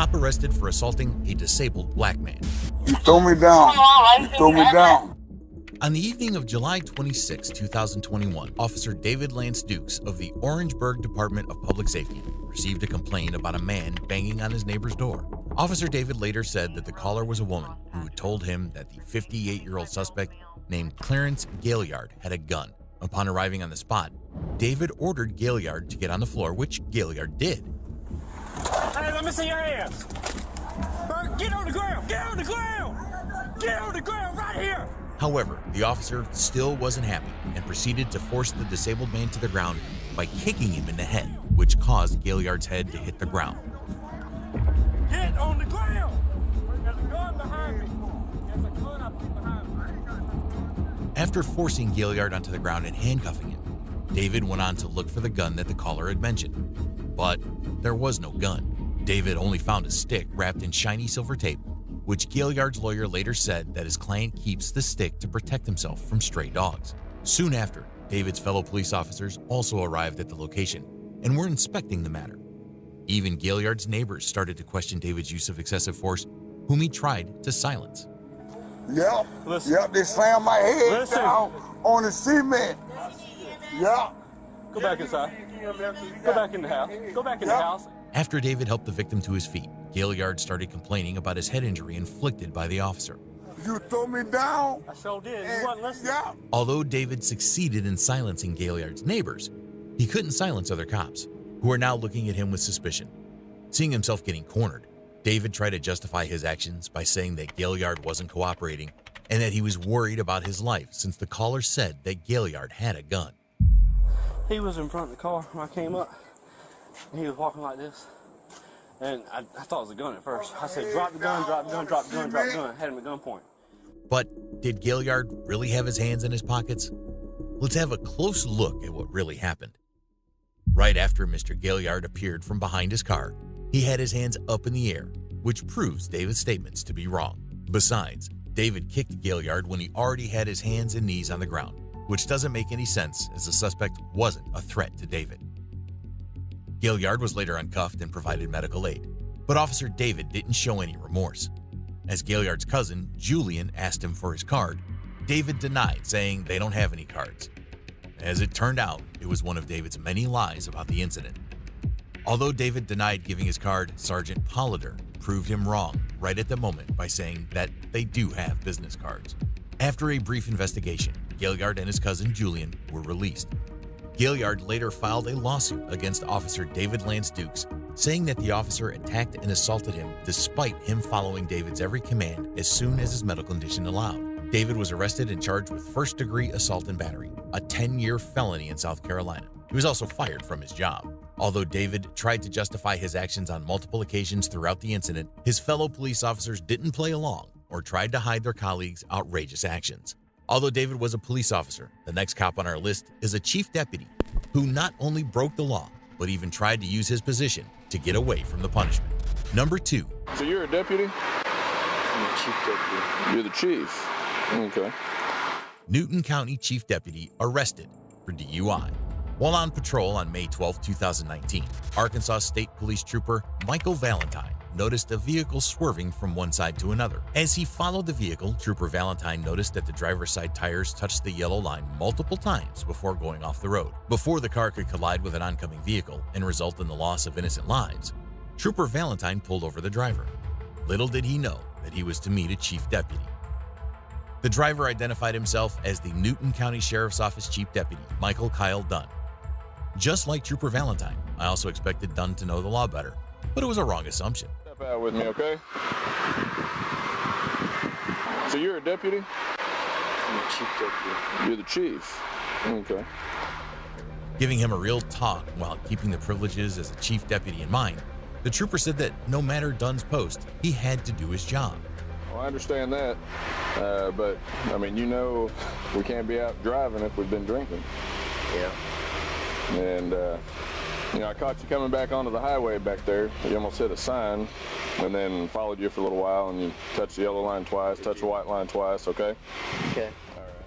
cop arrested for assaulting a disabled black man. You throw me down. You throw me down. On the evening of July 26, 2021, Officer David Lance Dukes of the Orangeburg Department of Public Safety received a complaint about a man banging on his neighbor's door. Officer David later said that the caller was a woman who had told him that the 58-year-old suspect named Clarence Gaillard had a gun. Upon arriving on the spot, David ordered Gaillard to get on the floor, which Gaillard did. Hey, let me see your hands. Get on the ground! Get on the ground! Get on the ground right here! However, the officer still wasn't happy and proceeded to force the disabled man to the ground by kicking him in the head, which caused Gaillard's head to hit the ground. Get on the ground! There's a gun behind me. There's a gun up behind me. After forcing Gaillard onto the ground and handcuffing him, David went on to look for the gun that the caller had mentioned. But there was no gun. David only found a stick wrapped in shiny silver tape, which Gaillard's lawyer later said that his client keeps the stick to protect himself from stray dogs. Soon after, David's fellow police officers also arrived at the location and were inspecting the matter. Even Gaillard's neighbors started to question David's use of excessive force, whom he tried to silence. Yep. Listen. Yep, they slammed my head Listen. down on the cement. Yep. Go back inside. Go back in the house. Go back in the house. After David helped the victim to his feet, Gaillard started complaining about his head injury inflicted by the officer. You throw me down. I sure did. And, You wasn't listening. yeah. Although David succeeded in silencing Gaillard's neighbors, he couldn't silence other cops, who are now looking at him with suspicion. Seeing himself getting cornered, David tried to justify his actions by saying that Gaillard wasn't cooperating and that he was worried about his life since the caller said that Gaillard had a gun. He was in front of the car when I came up. He was walking like this. And I thought it was a gun at first. I said, drop the gun, drop the gun, drop the gun, drop the gun. I had him at gunpoint. But did Gaillard really have his hands in his pockets? Let's have a close look at what really happened. Right after Mr. Gaillard appeared from behind his car, he had his hands up in the air, which proves David's statements to be wrong. Besides, David kicked Gaillard when he already had his hands and knees on the ground, which doesn't make any sense as the suspect wasn't a threat to David. Gaillard was later uncuffed and provided medical aid, but Officer David didn't show any remorse. As Gaillard's cousin, Julian, asked him for his card, David denied, saying they don't have any cards. As it turned out, it was one of David's many lies about the incident. Although David denied giving his card, Sergeant Polliter proved him wrong right at the moment by saying that they do have business cards. After a brief investigation, Gaillard and his cousin Julian were released. Gaillard later filed a lawsuit against Officer David Lance Dukes, saying that the officer attacked and assaulted him despite him following David's every command as soon as his medical condition allowed. David was arrested and charged with first-degree assault and battery, a 10-year felony in South Carolina. He was also fired from his job. Although David tried to justify his actions on multiple occasions throughout the incident, his fellow police officers didn't play along or tried to hide their colleagues' outrageous actions. Although David was a police officer, the next cop on our list is a chief deputy who not only broke the law, but even tried to use his position to get away from the punishment. Number 2. So you're a deputy? I'm the chief deputy. You're the chief. Okay. Newton County Chief Deputy arrested for DUI. While on patrol on May 12, 2019, Arkansas State Police Trooper Michael Valentine noticed a vehicle swerving from one side to another. As he followed the vehicle, Trooper Valentine noticed that the driver's side tires touched the yellow line multiple times before going off the road. Before the car could collide with an oncoming vehicle and result in the loss of innocent lives, Trooper Valentine pulled over the driver. Little did he know that he was to meet a chief deputy. The driver identified himself as the Newton County Sheriff's Office Chief Deputy, Michael Kyle Dunn. Just like Trooper Valentine, I also expected Dunn to know the law better, but it was a wrong assumption. Step out with me, okay? So you're a deputy? I'm the chief deputy. You're the chief. Okay. Giving him a real talk while keeping the privileges as a chief deputy in mind, the trooper said that no matter Dunn's post, he had to do his job. Well, I understand that, but, I mean, you know we can't be out driving if we've been drinking. Yeah. And, you know, I caught you coming back onto the highway back there. You almost hit a sign and then followed you for a little while, and you touched the yellow line twice, touched the white line twice, okay? Okay.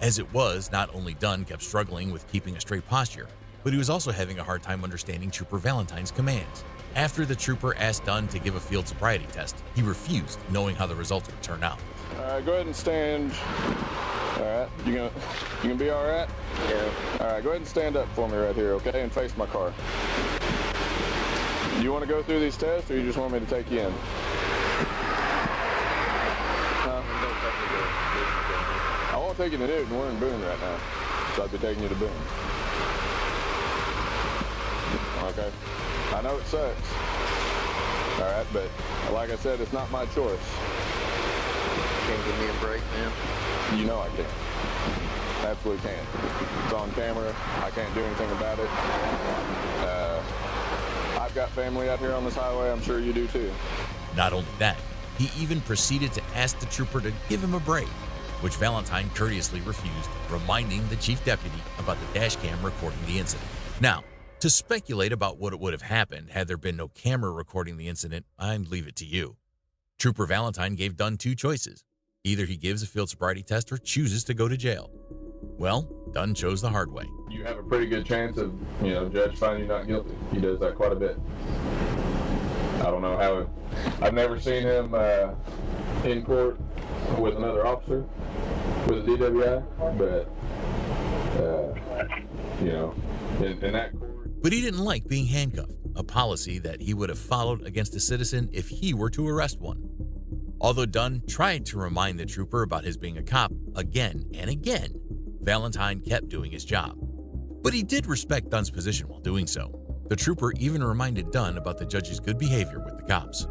As it was, not only Dunn kept struggling with keeping a straight posture, but he was also having a hard time understanding Trooper Valentine's commands. After the trooper asked Dunn to give a field sobriety test, he refused, knowing how the results would turn out. All right, go ahead and stand. All right, you gonna be all right? Yeah. All right, go ahead and stand up for me right here, okay, and face my car. Do you want to go through these tests, or you just want me to take you in? I won't take you to Newton. We're in Boone right now, so I'd be taking you to Boone. Okay. I know it sucks. All right, but like I said, it's not my choice. Can't give me a break, man. You know I can't. Absolutely can't. It's on camera. I can't do anything about it. I've got family out here on this highway. I'm sure you do too. Not only that, he even proceeded to ask the trooper to give him a break, which Valentine courteously refused, reminding the chief deputy about the dash cam recording the incident. Now, to speculate about what would have happened had there been no camera recording the incident, I'd leave it to you. Trooper Valentine gave Dunn two choices. Either he gives a field sobriety test or chooses to go to jail. Well, Dunn chose the hard way. You have a pretty good chance of, judge finding you not guilty. He does that quite a bit. I don't know how. I've never seen him in court with another officer with a DWI, but in that court. But he didn't like being handcuffed, a policy that he would have followed against a citizen if he were to arrest one. Although Dunn tried to remind the trooper about his being a cop again and again, Valentine kept doing his job. But he did respect Dunn's position while doing so. The trooper even reminded Dunn about the judge's good behavior with the cops.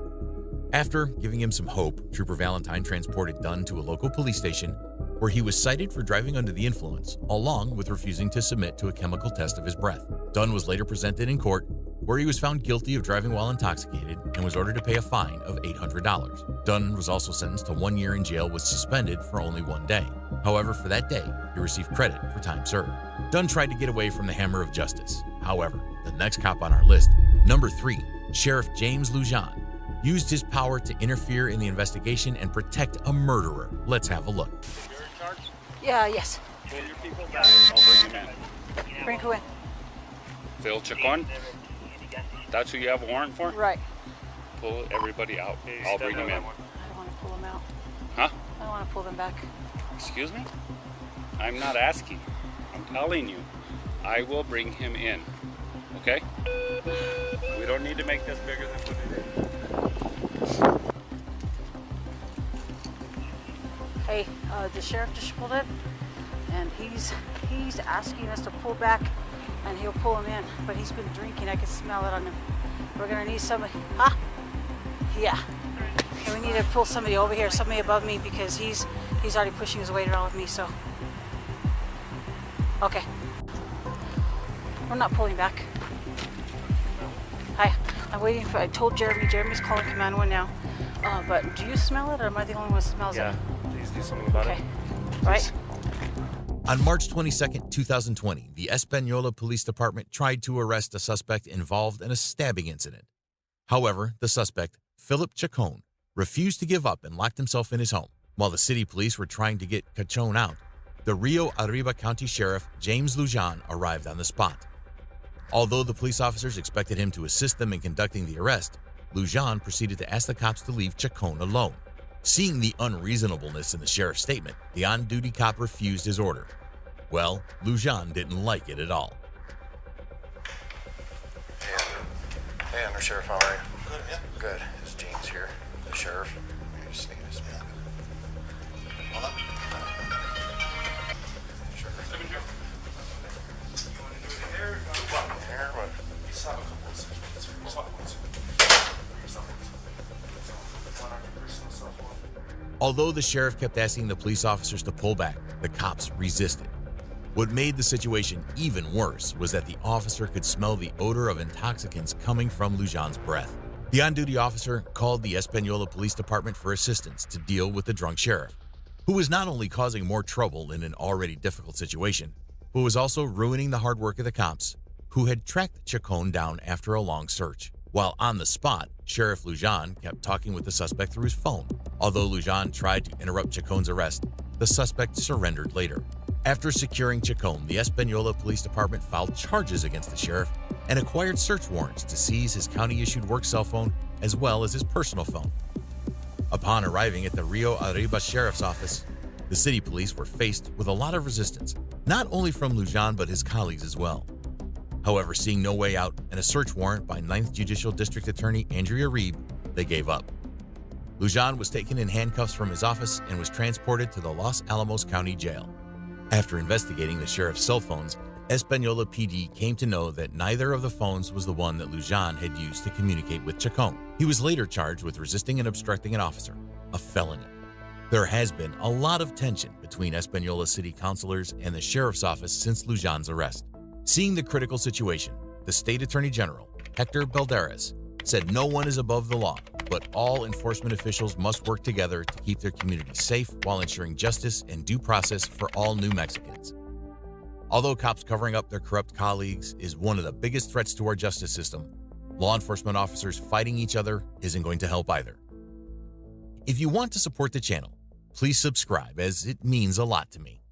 After giving him some hope, Trooper Valentine transported Dunn to a local police station where he was cited for driving under the influence, along with refusing to submit to a chemical test of his breath. Dunn was later presented in court, where he was found guilty of driving while intoxicated and was ordered to pay a fine of $800. Dunn was also sentenced to 1 year in jail with suspended for only 1 day. However, for that day, he received credit for time served. Dunn tried to get away from the hammer of justice. However, the next cop on our list, number 3, Sheriff James Lujan, used his power to interfere in the investigation and protect a murderer. Let's have a look. You're in charge? Yeah, yes. Pull your people back. I'll bring him in. Bring who in? Phil Chacon? That's who you have a warrant for? Right. Pull everybody out. I'll bring him in. I don't want to pull them out. Huh? I don't want to pull them back. Excuse me? I'm not asking. I'm telling you. I will bring him in. Okay? We don't need to make this bigger than what it is. Hey, the sheriff just pulled in, and he's asking us to pull back, and he'll pull him in. But he's been drinking. I can smell it on him. We're gonna need somebody. Huh? Yeah. Okay, we need to pull somebody over here, somebody above me, because he's already pushing his weight around with me. So. Okay. We're not pulling back. Hi. I'm waiting for. I told Jeremy. Jeremy's calling Command 1 now. But do you smell it, or am I the only one who smells it? Please do something about Okay. Right. On March 22, 2020, the Espanola Police Department tried to arrest a suspect involved in a stabbing incident. However, the suspect, Philip Chacon, refused to give up and locked himself in his home. While the city police were trying to get Chacon out, the Rio Arriba County Sheriff James Lujan arrived on the spot. Although the police officers expected him to assist them in conducting the arrest, Lujan proceeded to ask the cops to leave Chacon alone. Seeing the unreasonableness in the sheriff's statement, the on-duty cop refused his order. Well, Lujan didn't like it at all. Hey, Undersheriff, how are you? Good, yeah. Good. It's James here, the sheriff. Let me just sneak this man. Hold on. Sure. You want to do it in there? Here, what? Just have a couple of seconds. Although the sheriff kept asking the police officers to pull back, the cops resisted. What made the situation even worse was that the officer could smell the odor of intoxicants coming from Lujan's breath. The on-duty officer called the Espanola Police Department for assistance to deal with the drunk sheriff, who was not only causing more trouble in an already difficult situation, but was also ruining the hard work of the cops, who had tracked Chacon down after a long search. While on the spot, Sheriff Lujan kept talking with the suspect through his phone. Although Lujan tried to interrupt Chacon's arrest, the suspect surrendered later. After securing Chacon, the Espanola Police Department filed charges against the sheriff and acquired search warrants to seize his county-issued work cell phone as well as his personal phone. Upon arriving at the Rio Arriba Sheriff's Office, the city police were faced with a lot of resistance, not only from Lujan but his colleagues as well. However, seeing no way out and a search warrant by 9th Judicial District Attorney Andrea Reeb, they gave up. Lujan was taken in handcuffs from his office and was transported to the Los Alamos County Jail. After investigating the sheriff's cell phones, Española PD came to know that neither of the phones was the one that Lujan had used to communicate with Chacon. He was later charged with resisting and obstructing an officer, a felony. There has been a lot of tension between Española city councilors and the sheriff's office since Lujan's arrest. Seeing the critical situation, the state attorney general, Hector Balderas, said no one is above the law, but all enforcement officials must work together to keep their communities safe while ensuring justice and due process for all New Mexicans. Although cops covering up their corrupt colleagues is one of the biggest threats to our justice system, law enforcement officers fighting each other isn't going to help either. If you want to support the channel, please subscribe as it means a lot to me.